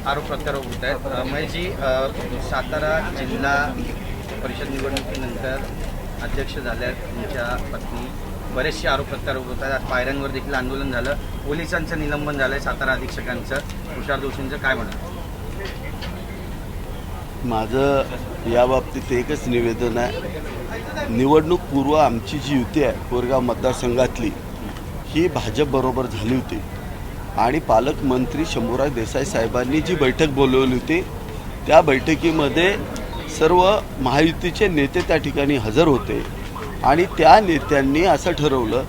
आरोप प्रत्यारोप होत आहेत। महेशजी, सातारा जिल्हा परिषद निवडणुकीनंतर अध्यक्ष झाल्या तुमच्या पत्नी, बरेचसे आरोप प्रत्यारोप होत आहेत। आज पायऱ्यांवर देखील आंदोलन झालं, पोलिसांचं निलंबन झालंय सातारा अधीक्षकांचं, तुषार दोषींचं काय म्हणा? माझं या बाबतीत एकच निवेदन आहे, निवडणूक पूर्व आमची जी युती आहे कोरेगाव मतदारसंघातली ही भाजपबरोबर झाली होती आणि पालकमंत्री शंभूराज देसाई साहेबांनी जी बैठक बोलवली होती त्या बैठकीमध्ये सर्व महायुतीचे नेते त्या ठिकाणी हजर होते आणि त्या नेत्यांनी असं ठरवलं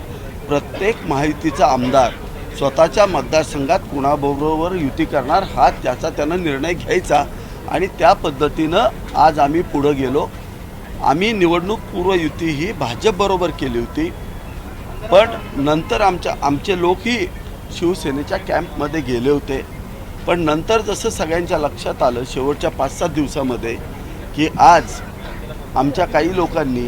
प्रत्येक महायुतीचा आमदार स्वतःच्या मतदारसंघात कुणाबरोबर युती करणार हा त्याचा त्यानं निर्णय घ्यायचा आणि त्या पद्धतीनं आज आम्ही पुढे गेलो। आम्ही निवडणूक पूर्व युती ही भाजपबरोबर केली होती, पण नंतर आमचे लोकही शिवसेनेच्या कॅम्पमध्ये गेले होते। पण नंतर जसं सगळ्यांच्या लक्षात आलं शेवटच्या 5-7 दिवसामध्ये की आज आमच्या काही लोकांनी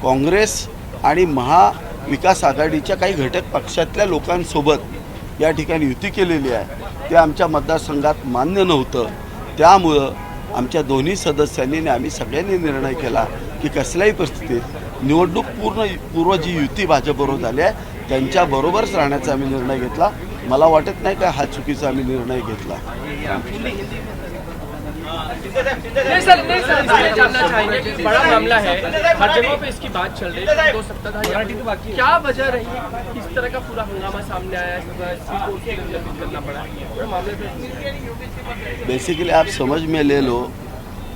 काँग्रेस आणि महाविकास आघाडीच्या काही घटक पक्षातल्या लोकांसोबत या ठिकाणी युती केलेली आहे, ते आमच्या मतदारसंघात मान्य नव्हतं। त्यामुळं आमच्या दोन्ही सदस्यांनी आणि आम्ही सगळ्यांनी निर्णय केला की कसल्याही परिस्थितीत निवडणूक पूर्व जी युती भाजपबरोबर झाली आहे त्यांच्याबरोबरच राहण्याचा आम्ही निर्णय घेतला। मला वाटत नाही का हा चुकीचा आम्ही निर्णय घेतला। जानना चाहेंगे कि बड़ा मामला है, हर जगह पे इसकी बात चल रही है, दो सप्ताह क्या वजह रही, इस तरह का पूरा हंगामा सामने आया, करना पड़ा मामले पे? बेसिकली आप समझ में ले लो,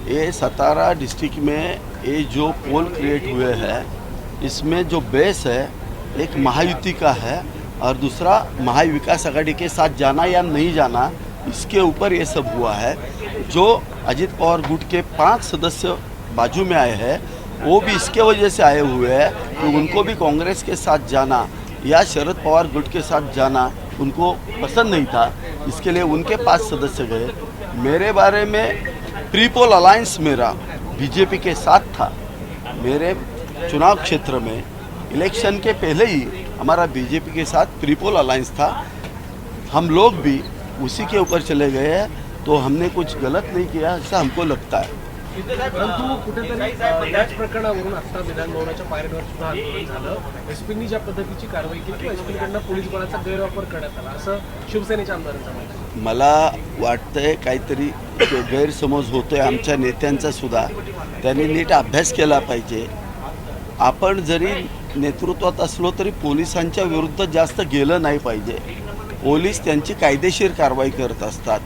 ये सतारा डिस्ट्रिक्ट में ये जो पोल क्रिएट हुए हैं इसमें जो बेस है एक महायुति का है और दूसरा महाविकास आघाड़ी के साथ जाना या नहीं जाना इसके ऊपर ये सब हुआ है। जो अजित पवार गुट के 5 सदस्य बाजू में आए हैं वो भी इसके वजह से आए हुए हैं कि उनको भी कांग्रेस के साथ जाना या शरद पवार गुट के साथ जाना उनको पसंद नहीं था, इसके लिए उनके 5 सदस्य गए। मेरे बारे में प्री पोल अलायंस मेरा बीजेपी के साथ था। मेरे चुनाव क्षेत्र में इलेक्शन के पहले ही हमारा बीजेपी के साथ प्री पोल अलायंस था, हम लोग भी उसी के ऊपर चले गए हैं, तो हमने कुछ गलत नहीं किया ऐसा हमको लगता है। परंतु कुठेतरी याच प्रकरणावरून आता विधान भवनाच्या पायऱ्यांवर सुद्धा आंदोलन झालं, एसपीनी ज्या पद्धतीची कारवाई केली किंवा एसपीकडनं पोलीस बळाचा गैरवापर करण्यात आला असं शिवसेनेच्या आमदारांचं म्हणणं आहे। मला वाटतंय काहीतरी गैरसमज होतोय आमच्या नेत्यांचा सुद्धा, त्यांनी नीट अभ्यास केला पाहिजे। आपण जरी नेतृत्वात असलो तरी पोलिसांच्या विरुद्ध जास्त गेलं नाही पाहिजे। पोलीस त्यांची कायदेशीर कारवाई करत असतात,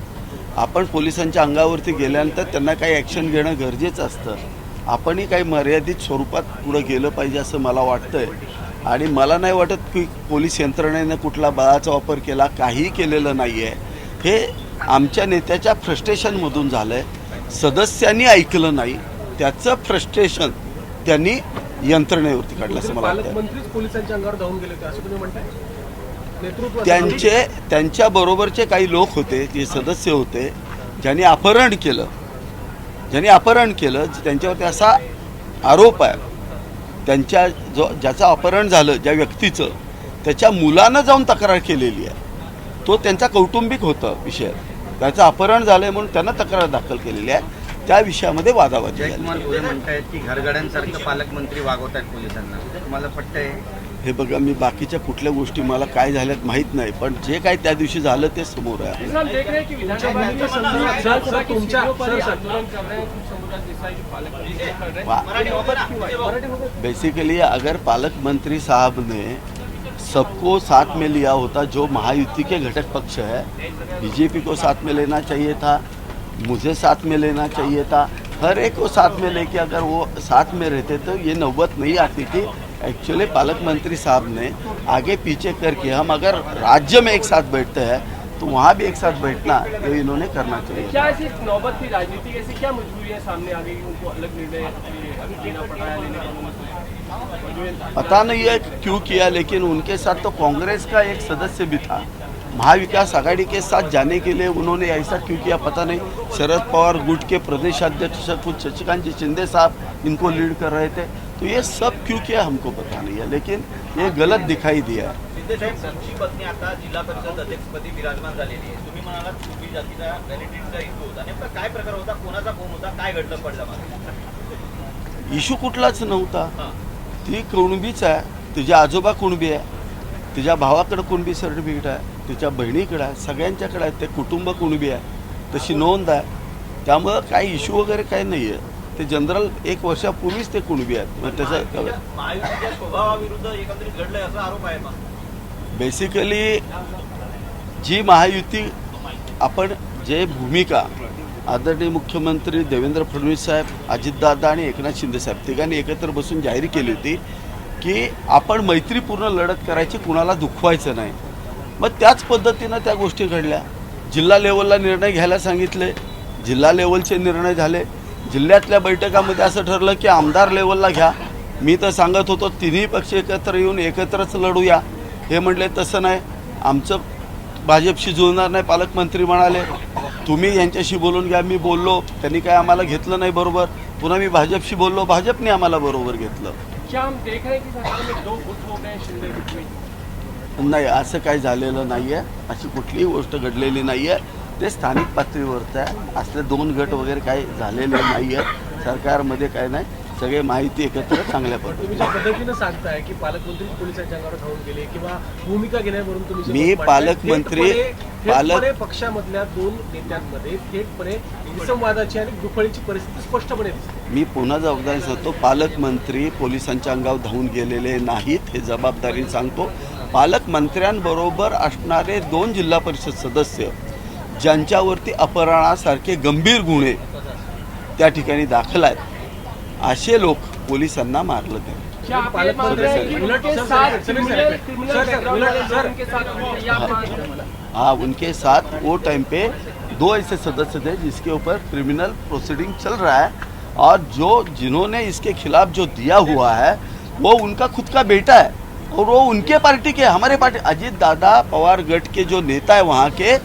आपण पोलिसांच्या अंगावरती गेल्यानंतर त्यांना काही ॲक्शन घेणं गरजेचं असतं। आपणही काही मर्यादित स्वरूपात पुढे गेलं पाहिजे असं मला वाटतंय आणि मला नाही वाटत की पोलीस यंत्रणेने कुठला बळाचा वापर केला, काहीही केलेलं नाही आहे। हे आमच्या नेत्याच्या फ्रस्ट्रेशनमधून झालं आहे, सदस्यांनी ऐकलं नाही, त्याचं फ्रस्ट्रेशन त्यांनी यंत्रणेवरती काढलं असं मला वाटतं। पालकमंत्रीच पोलिसांच्या अंगावर धावून गेले होते असं तुम्ही म्हणताय? त्यांच्या बरोबरचे काही लोक होते, ते सदस्य होते ज्यांनी अपहरण केलं, त्यांच्यावरती असा आरोप आहे, ज्याचं अपहरण झालं ज्या व्यक्तीचं त्याच्या मुलानं जाऊन तक्रार केलेली आहे, तो त्यांचा कौटुंबिक होता विषय, त्याचं अपहरण झालंय म्हणून त्यांना तक्रार दाखल केलेली आहे, त्या विषयामध्ये वादावादी झाली। म्हणतायत की घरगड्यांसारखं पालकमंत्री वागवत आहेत पोलिसांना, तुम्हाला पटतंय? हे बघा, मी बाकीच्या कुठल्या गोष्टी मला काय झाल्यात माहीत नाही, पण जे काय त्या दिवशी झालं ते समोर आहे। बेसिकली अगर पालक मंत्री साहब ने सबको साथ में लिया होता, जो महायुति के घटक पक्ष है, बीजेपी को साथ में लेना चाहिए था, मुझे साथ में लेना चाहिए था, हर एक को साथ में लेके अगर वो साथ में रहते तो ये नौबत नहीं आती थी। एक्चुअली पालक मंत्री साहब ने आगे पीछे करके, हम अगर राज्य में एक साथ बैठते हैं तो वहाँ भी एक साथ बैठना ये इन्होंने करना चाहिए। क्या ऐसी नौबत की राजनीति ऐसी क्या मजबूरियां सामने आ गई, उनको अलग निर्णय लेना पड़ा है, पता नहीं है क्यों किया, लेकिन उनके साथ तो कांग्रेस का एक सदस्य भी था, महाविकास आघाड़ी के साथ जाने के लिए उन्होंने ऐसा क्यों किया पता नहीं। शरद पवार गुट के प्रदेशाध्यक्ष कुछ शशिकांत जी शिंदे साहब इनको लीड कर रहे थे, तो ये सब क्यों किया हमको पता नहीं है, लेकिन ये गलत दिखाई दिया है। शिंदे साहेब, तुमची पत्नी आता जिल्हा परिषद अध्यक्षपदी विराजमान झालेली आहे. तुम्ही म्हणालात तुम्ही जातीचा व्हॅलिडिटीचा इश्यू होता. नेमका काय प्रकार होता, कोणाचा फोन होता, काय घडलं पडलं मला? इशू कुठलाच नव्हता. ती कुणबीच आहे, तिचे आजोबा कुणबी आहे, तिच्या भावाकडे कुणबी सर्टिफिकेट आहे, तिच्या बहिणीकडे आहे, सगळ्यांच्याकडे आहे. ते कुटुंब कुणबी आहे, तशी नोंद आहे. त्यामुळं काही इश्यू वगैरे काही नाही आहे. ते जनरल 1 वर्षापूर्वीच ते कुणबी आहेत. मग त्याचं महायुतीच्या स्वभावाविरुद्ध एकंदरीत घडलंय असा आरोप आहे. मग बेसिकली जी महायुती आपण जे भूमिका आदरणीय मुख्यमंत्री देवेंद्र फडणवीस साहेब, अजितदादा आणि एकनाथ शिंदे साहेब तिघांनी एकत्र बसून जाहीर केली होती की आपण मैत्रीपूर्ण लढत करायची, कुणाला दुखवायचं नाही. मग त्याच पद्धतीनं त्या गोष्टी घडल्या. जिल्हा लेवलला निर्णय घ्यायला सांगितले, जिल्हा लेवलचे निर्णय झाले. जिल्ह्यातल्या बैठकामध्ये असं ठरलं की आमदार लेवलला घ्या. मी तर सांगत होतो तिन्ही पक्ष एकत्र येऊन एकत्रच लढूया. हे म्हणले तसं नाही, आमचं भाजपशी जुळणार नाही. पालकमंत्री म्हणाले तुम्ही यांच्याशी बोलून घ्या. मी बोललो, त्यांनी काय आम्हाला घेतलं नाही बरोबर. पुन्हा मी भाजपशी बोललो, भाजपने आम्हाला बरोबर घेतलं. क्या हम देख रहे हैं कि सरकार में 2 गुट हो गए शिंदे गुट में? नाही, असं काही झालेलं नाही आहे. अशी कुठलीही गोष्ट घडलेली नाही आहे. ते स्थानिक पातळीवरचं आहे. असले 2 गट वगैरे काही झालेले नाही आहेत. सरकारमध्ये काय नाही, सगळे माहिती एकत्र चांगल्या तुम्ही पद्धतीने. ज्या पद्धतीने सांगताय की पालकमंत्री पोलिसांच्या अंगावर धावून गेले किंवा भूमिका घेण्यावरून तुम्ही जे मी मत मांडताय, पालकमंत्री- थेटपणे पक्षामधल्या 2 नेत्यांमध्ये थेटपणे विसंवादाची आणि दुफळीची परिस्थिती स्पष्टपणे दिसते. मी पुन्हा जबाबदारी सांगतो, पालकमंत्री पोलिसांच्या अंगावर धावून गेलेले नाहीत, हे जबाबदारीने सांगतो. पालकमंत्र्यांबरोबर असणारे 2 जिल्हा परिषद सदस्य ज्यांच्यावरती अपहरणासारखे गंभीर गुन्हे त्या ठिकाणी दाखल आहेत, असे लोक पोलिसांना मारलं ते. क्या आप ये मान रहे हैं कि उनके साथ क्रिमिनल बैकग्राउंड उनके साथ हुई, या आप मान रहे हैं? हाँ, उनके साथ वो टाइम पे 2 ऐसे सदस्य थे जिसके ऊपर क्रिमिनल प्रोसीडिंग चल रहा है, और जिन्होंने इसके खिलाफ जो दिया हुआ है वो उनका खुद का बेटा है, और वो उनके पार्टी के, हमारे पार्टी अजीत दादा पवार गट के जो नेता है वहाँ के,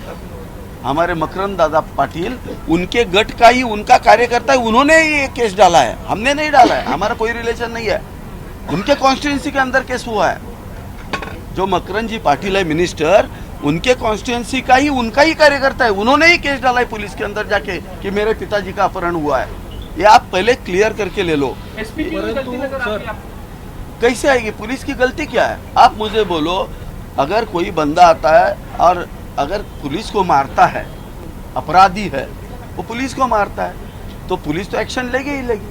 हमारे मकरंद दादा पाटिल, उनके गट का ही उनका कार्यकर्ता है. उन्होंने ही ये केस डाला है, हमने नहीं डाला है. हमारा कोई रिलेशन नहीं है. उनके कॉन्स्टिट्यूंसी के अंदर केस हुआ है. जो मकरंद जी पाटिल है मिनिस्टर, उनके कॉन्स्टिट्यूंसी का ही उनका ही कार्यकर्ता है. उन्होंने ही केस डाला है पुलिस के अंदर जाके कि मेरे पिताजी का अपहरण हुआ है. ये आप पहले क्लियर करके ले लो. एसपी की गलती नजर आती है आपको? कैसे आएगी? पुलिस की गलती क्या है? आप मुझे बोलो, अगर कोई बंदा आता है और अगर पुलिस को मारता है, अपराधी है, वो पुलिस को मारता है, तो पुलिस तो एक्शन लेगी ही लेगी.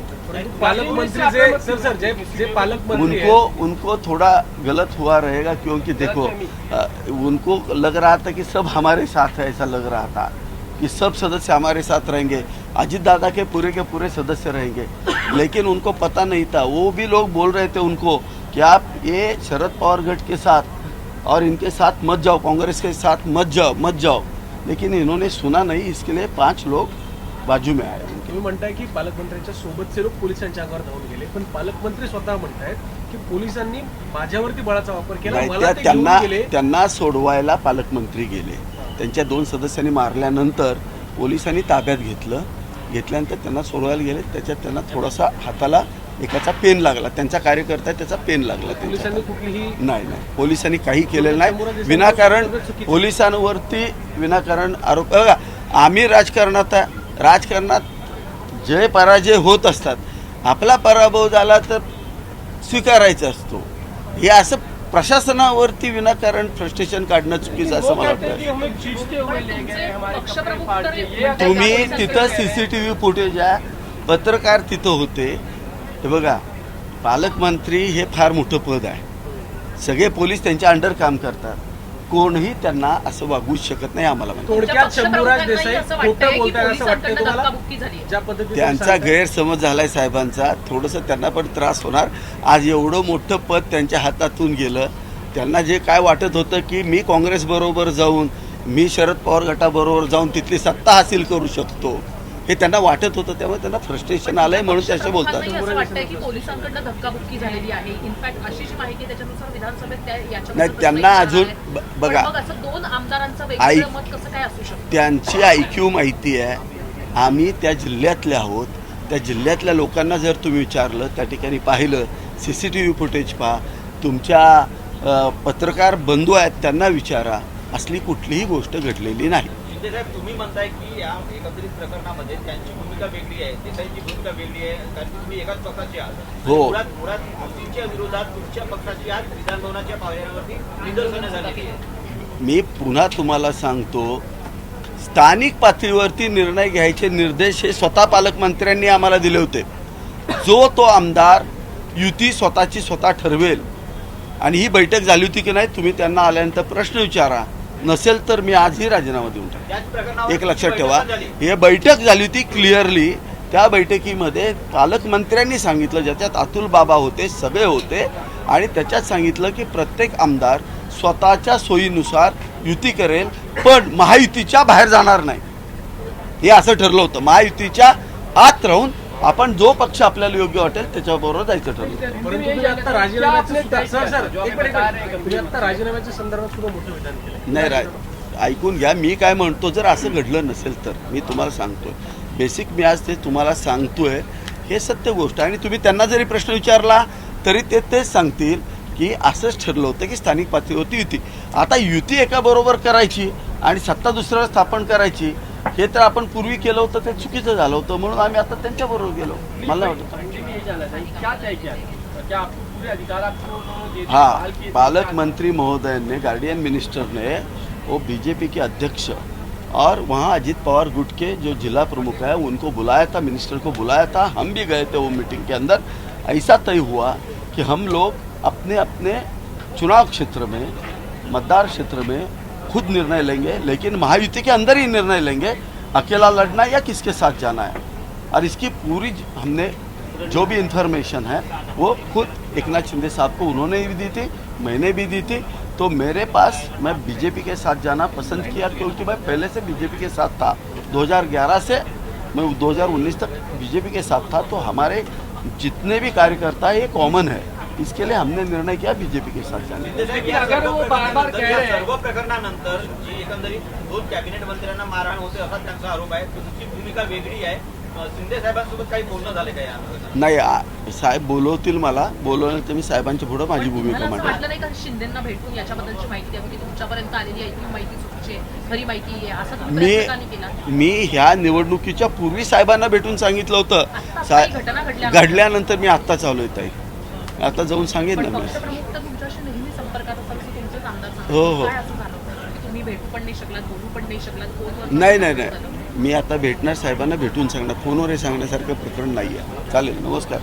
पालकमंत्री जे पालकमंत्री उनको थोड़ा गलत हुआ रहेगा, क्योंकि देखो उनको लग रहा था कि सब हमारे साथ है, ऐसा लग रहा था कि सब सदस्य हमारे साथ रहेंगे, अजीत दादा के पूरे सदस्य रहेंगे. लेकिन उनको पता नहीं था. वो भी लोग बोल रहे थे उनको कि आप ये शरद पवार गट के साथ और इनके साथ मत जाओ, कांग्रेस के साथ मत जाओ. लेकिन इन्होंने सुना नहीं, इसके लिए 5 लोग बाजू में आए. तुम्ही म्हणताय की पालकमंत्र्यांच्या सोबतचे लोक पोलिसांच्या अंगावर धावून गेले, पण पालकमंत्री स्वतः म्हणतायत की पोलिसांनी माझ्यावरती बळाचा वापर केला, नाही, मला ते घेऊन गेले. त्यांना सोडवायला पालकमंत्री गेले. त्यांच्या 2 सदस्यांनी मारल्यानंतर पोलिसांनी ताब्यात घेतल्यानंतर त्यांना सोडवायला गेले. त्याच्यात त्यांना थोडासा हाताला एकाचा पेन लागला. त्यांचा कार्यकर्ता त्याचा पेन लागला. पोलिसांनी कुठलीही नाही, पोलिसांनी काही केलेलं नाही. विनाकारण पोलिसांवरती विनाकारण आरोप. बघा, आम्ही राजकारणात आहे. राजकारणात जय पराजय होत असतात. आपला पराभव झाला तर स्वीकारायचा असतो. हे असं प्रशासनावरती विनाकारण फ्रस्ट्रेशन काढणं चुकीचं असं मला वाटतं. तुम्ही तिथं CCTV फुटेज आहे, पत्रकार तिथं होते. हे बघा, पालकमंत्री हे फार मोठं पद आहे. सगळे पोलीस त्यांच्या अंडर काम करतात. कोणीही त्यांना असं वागूच शकत नाही. आम्हाला थोडक्यात शंभूराज देसाई खोटं बोलताय असं वाटतंय तुम्हाला? ज्या पद्धतीने त्यांचा गैरसमज झालाय साहेबांचा. थोडंसं त्यांना पण त्रास होणार. आज एवढं मोठं पद त्यांच्या हातातून गेलं. त्यांना जे काय वाटत होतं की मी काँग्रेसबरोबर जाऊन, मी शरद पवार गटाबरोबर जाऊन तिथली सत्ता हासिल करू शकतो, हे त्यांना वाटत होतं. त्यामुळे त्यांना फ्रस्ट्रेशन आलंय म्हणून ते असे बोलतात. असं वाटतंय की पोलिसांकडनं धक्काबुक्की झालेली आहे. इनफॅक्ट अशी जी माहिती त्याच्यानुसार विधानसभेत नाही, त्यांना अजून बघा, असं 2 आमदारांचं वेगळं मत कसं काय असू शकतं? त्यांची IQ माहिती आहे. आम्ही त्या जिल्ह्यातले आहोत. त्या जिल्ह्यातल्या लोकांना जर तुम्ही विचारलं, त्या ठिकाणी पाहिलं, CCTV फुटेज पहा, तुमच्या पत्रकार बंधू आहेत त्यांना विचारा, असली कुठलीही गोष्ट घडलेली नाही. शिंदे साहेब, तुम्ही म्हणताय की या एकंदरीत प्रकरणामध्ये त्यांची भूमिका वेगळी आहे, देसाईंची भूमिका वेगळी आहे, कारण की तुम्ही एकाच पक्षाचे आहात. हो. मुळात युतीच्या विरोधात तुमच्या पक्षाची आज विधानभवनाच्या पायऱ्यांवरती निदर्शनं झालेली आहे. मी पुन्हा तुम्हाला सांगतो, स्थानिक पातळीवरती निर्णय घ्यायचे निर्देश हे स्वतः पालकमंत्र्यांनी आम्हाला दिले होते. जो तो आमदार युती स्वतःची स्वतः ठरवेल. आणि ही बैठक झाली होती की नाही तुम्ही त्यांना आल्यानंतर प्रश्न विचारा, नसेल तर मी आजही राजीनामा देऊन टाकेन. त्याच प्रकरणावर एक लक्षात ठेवा, बैठक झाली. हे बैठक झाली होती क्लिअरली. त्या बैठकीमध्ये पालकमंत्र्यांनी सांगितलं, ज्याच्यात अतुल बाबा होते, सगळे होते, आणि त्याच्यात सांगितलं की प्रत्येक आमदार स्वतःच्या सोयीनुसार युती करेल, पण महायुतीच्या बाहेर जाणार नाही. हे असं ठरलं होतं. महायुतीच्या आत राहून आपण जो पक्ष आपल्याला योग्य वाटेल त्याच्याबरोबर जायचं ठरलं. परंतु तुम्ही आता राजीनाम्याच्या संदर्भात सुद्धा मोठं विधान केलं. नाही ऐकून घ्या, मी काय म्हणतो, जर असं घडलं नसेल तर मी तुम्हाला सांगतोय, बेसिक मी आज ते तुम्हाला सांगतोय, हे सत्य गोष्ट आहे. आणि तुम्ही त्यांना जरी प्रश्न विचारला तरी ते तेच सांगतील की असंच ठरलं होतं की स्थानिक पातळीवरती युती. आता युती एका बरोबर करायची आणि सत्ता दुसऱ्याला स्थापन करायची, हे तर आपण पूर्वी केलं होतं, ते चुकीचं झालं होतं, म्हणून आम्ही आता त्यांच्याबरोबर गेलो. मला वाटतं हाँ, पालक मंत्री महोदय ने, गार्डियन मिनिस्टर ने, वो बीजेपी के अध्यक्ष और वहाँ अजीत पवार गुट के जो जिला प्रमुख है उनको बुलाया था, मिनिस्टर को बुलाया था. हम भी गए थे वो मीटिंग के अंदर. ऐसा तय हुआ कि हम लोग अपने अपने चुनाव क्षेत्र में, मतदार क्षेत्र में खुद निर्णय लेंगे, लेकिन महायुति के अंदर ही निर्णय लेंगे, अकेला लड़ना या किसके साथ जाना है. और इसकी पूरी हमने जो भी इन्फॉर्मेशन है वो खुद एकनाथ शिंदे साहब को उन्होंने भी दी थी, मैंने भी दी थी. तो मेरे पास, मैं बीजेपी के साथ जाना पसंद किया क्योंकि मैं पहले से बीजेपी के साथ था. 2011 से मैं 2019 तक बीजेपी के साथ था. तो हमारे जितने भी कार्यकर्ता है ये कॉमन है, इसके लिए हमने निर्णय किया बीजेपी के साथ जाने. शिंदे साहेब, या सर्व प्रकरणानंतर जी एकंदरीत 2 कॅबिनेट मंत्र्यांना मारहाण होते असा त्यांचा आरोप आहे. तुमची भूमिका वेगळी आहे. शिंदे साहेबांसोबत काही बोलणं झालं का या प्रकरणात? नाही, साहेब बोलवतील, मला बोलवलं तर मी साहेबांच्या पुढे माझी भूमिका मला असं मांडेल. वाटलं नाही का शिंदेंना भेटून याच्याबद्दलची माहिती द्यावी, की तुमच्यापर्यंत आलेली आहे ती माहिती चुकीची आहे, खरी माहिती आहे, असं तुम्ही प्रयत्न का नाही केला? मी ह्या निवडणुकीच्या पूर्वी साहेबांना भेटून सांगितलं होतं. काही घटना घडल्या घडल्यानंतर मी आत्ता चालू येत आहे, आता जाऊन सांगेन पण ना मी. पक्षप्रमुख तर तुमच्याशी नेहमी संपर्कात असतात, असं तुमचेच आमदार सांगतात. हो, हो. काय असं झालं होतं की तुम्ही भेटू पण नाही शकलात, बोलू पण नाही शकलात, फोनवर नाही, मी आता भेटणार, साहेबांना भेटून सांगणार. फोनवर हे सांगण्यासारखं प्रकरण नाही आहे. चालेल, नमस्कार.